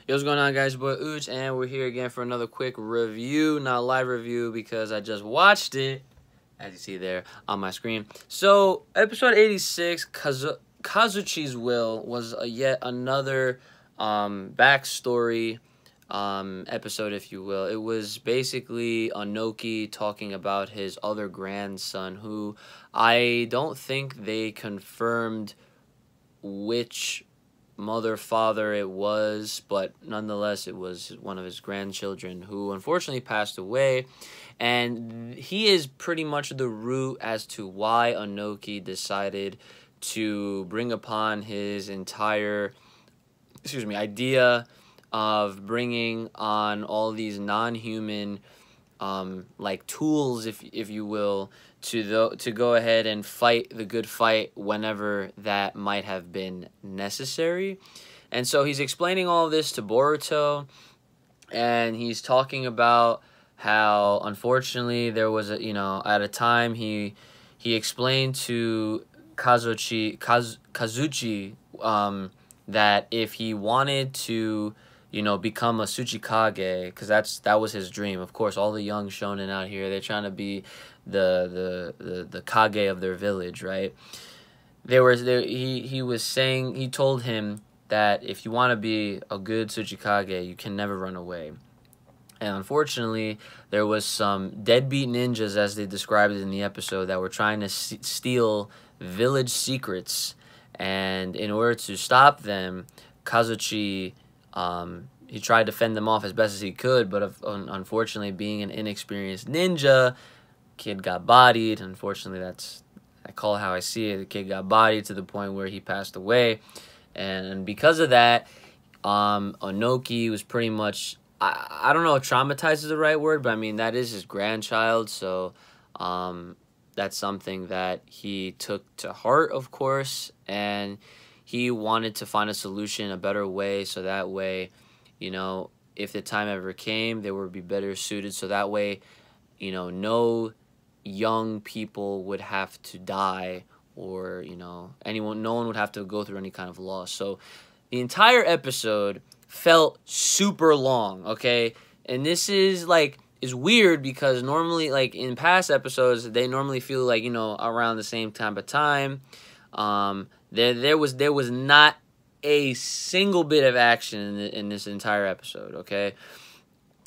Yo, what's going on, guys? Boy Uchi, and we're here again for another quick review, not live review because I just watched it, as you see there on my screen. So, episode 86, Kazuchi's Will, was yet another backstory episode, if you will. It was basically Ohnoki talking about his other grandson, who I don't think they confirmed which mother, father it was, but nonetheless it was one of his grandchildren who unfortunately passed away, and he is pretty much the root as to why Ohnoki decided to bring upon his entire idea of bringing on all these non-human like tools, if you will, to go ahead and fight the good fight whenever that might have been necessary. And so he's explaining all of this to Boruto, and he's talking about how unfortunately there was at a time he explained to Kazuchi that if he wanted to become a Tsuchikage, because that was his dream. Of course, all the young shonen out here, they're trying to be the Kage of their village, right? He told him that if you want to be a good Tsuchikage, you can never run away. And unfortunately, there was some deadbeat ninjas, as they described it in the episode, that were trying to steal village secrets. And in order to stop them, Kazuchi, he tried to fend them off as best as he could, but unfortunately, being an inexperienced ninja, kid got bodied. Unfortunately, I call it how I see it. The kid got bodied to the point where he passed away, and because of that, Ohnoki was pretty much, I don't know if traumatized is the right word, but I mean that is his grandchild, so that's something that he took to heart, of course, and he wanted to find a solution, a better way, so that way, if the time ever came, they would be better suited, so that way, no young people would have to die, or no one would have to go through any kind of loss. So the entire episode felt super long, okay? And this is weird because normally, like in past episodes, they normally feel like around the same type of time. There was not a single bit of action in this entire episode, okay?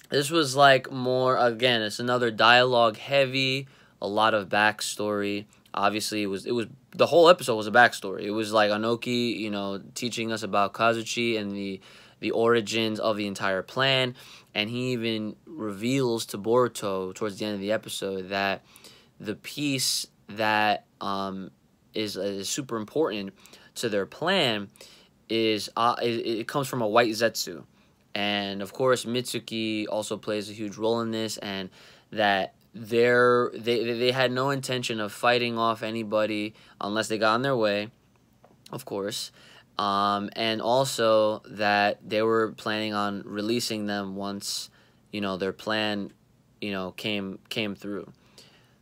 This was like more, again, it's another dialogue heavy, a lot of backstory. Obviously, it was the whole episode was a backstory. It was like Ohnoki, teaching us about Kazuchi and the origins of the entire plan, and he even reveals to Boruto towards the end of the episode that the piece that is super important to their plan is it comes from a white Zetsu. And of course, Mitsuki also plays a huge role in this, and that they had no intention of fighting off anybody unless they got in their way, of course, and also that they were planning on releasing them once their plan came through.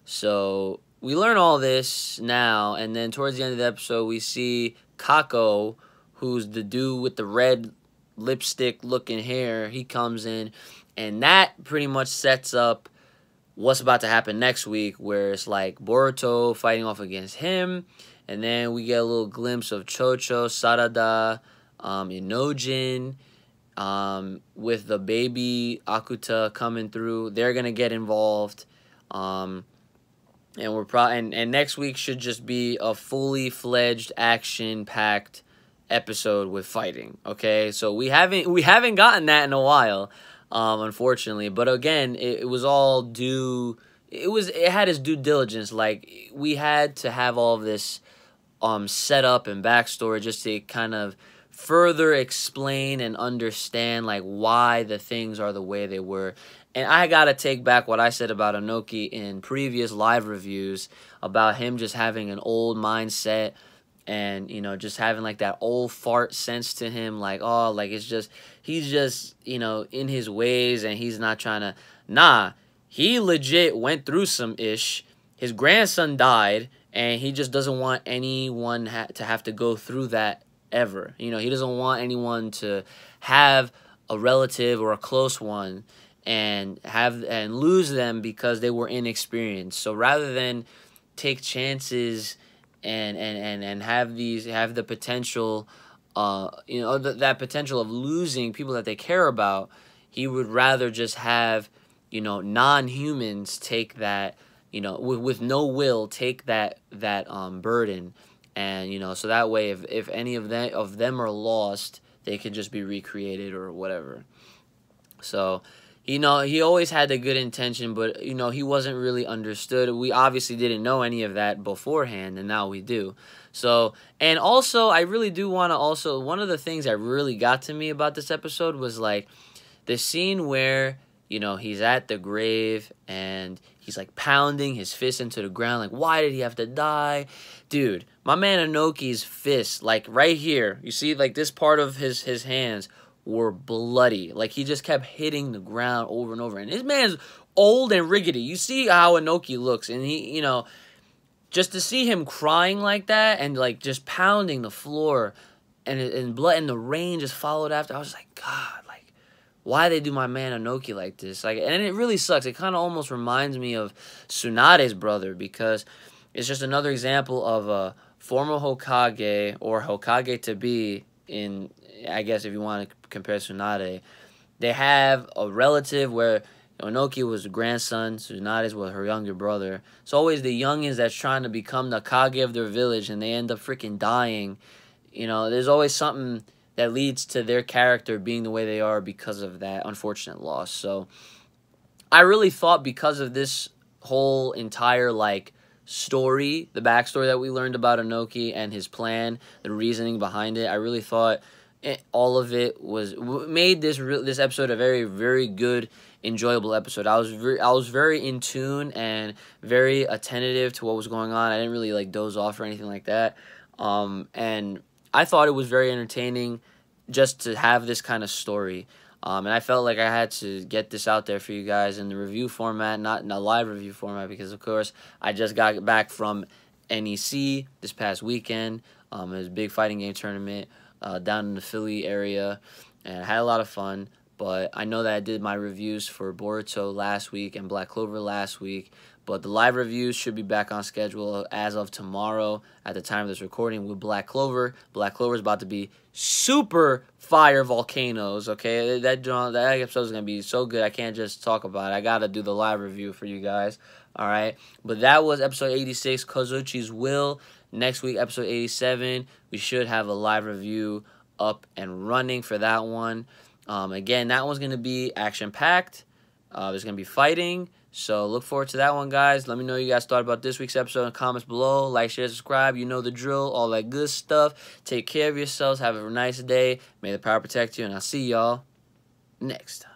So we learn all this now, and then towards the end of the episode, we see Kako, who's the dude with the red lipstick looking hair. He comes in, and that pretty much sets up what's about to happen next week, where it's like Boruto fighting off against him, and then we get a little glimpse of Chocho, Sarada, Inojin, with the baby Akuta coming through. They're gonna get involved, and and next week should just be a fully fledged action-packed episode with fighting. Okay, so we haven't gotten that in a while, unfortunately. But again, it was all due. It had its due diligence. Like, we had to have all of this set up and backstory just to kind of further explain and understand like why the things are the way they were. And I gotta take back what I said about Ohnoki in previous live reviews about him just having an old mindset, and just having like that old fart sense to him, like, oh, like he's just in his ways, and he's not trying to. Nah, he legit went through some ish. His grandson died, and he just doesn't want anyone to have to go through that ever. He doesn't want anyone to have a relative or a close one and lose them because they were inexperienced. So rather than take chances and have the potential, that potential of losing people that they care about, he would rather just have, non-humans take that, with no will, take that burden. And so that way, if any of them are lost, they can just be recreated or whatever. So, he always had the good intention, but he wasn't really understood. We obviously didn't know any of that beforehand, and now we do. So, and also, I really do want to one of the things that really got to me about this episode was like the scene where he's at the grave and he's like pounding his fist into the ground, like, why did he have to die? Dude, my man Ohnoki's fist, like right here, you see like this part of his hands were bloody. Like he just kept hitting the ground over and over. And this man's old and rickety. You see how Ohnoki looks, and he, just to see him crying like that and like just pounding the floor and blood and the rain just followed after. I was like, God, like, why they do my man Ohnoki like this? Like, and it really sucks. It kind of almost reminds me of Tsunade's brother, because it's just another example of a former Hokage or Hokage to be in, I guess if you want to compare Tsunade. They have a relative where Ohnoki was the grandson, Tsunade's was her younger brother. It's always the youngins that's trying to become the Kage of their village, and they end up freaking dying. There's always something that leads to their character being the way they are because of that unfortunate loss. So I really thought, because of this whole entire like story, the backstory that we learned about Ohnoki and his plan, the reasoning behind it, I really thought all of it made this episode a very, very good, enjoyable episode. I was very in tune and very attentive to what was going on. I didn't really like doze off or anything like that. And I thought it was very entertaining just to have this kind of story. And I felt like I had to get this out there for you guys in the review format, not in a live review format, because of course I just got back from NEC this past weekend. It was a big fighting game tournament down in the Philly area, and I had a lot of fun. But I know that I did my reviews for Boruto last week and Black Clover last week. But the live reviews should be back on schedule as of tomorrow at the time of this recording with Black Clover. Black Clover is about to be super fire volcanoes, okay? That episode is going to be so good I can't just talk about it. I got to do the live review for you guys, all right? But that was episode 86, Kozuchi's Will. Next week, episode 87, we should have a live review up and running for that one. Again, that one's going to be action-packed. There's going to be fighting. So look forward to that one, guys. Let me know what you guys thought about this week's episode in the comments below. Like, share, subscribe. You know the drill. All that good stuff. Take care of yourselves. Have a nice day. May the power protect you. And I'll see y'all next time.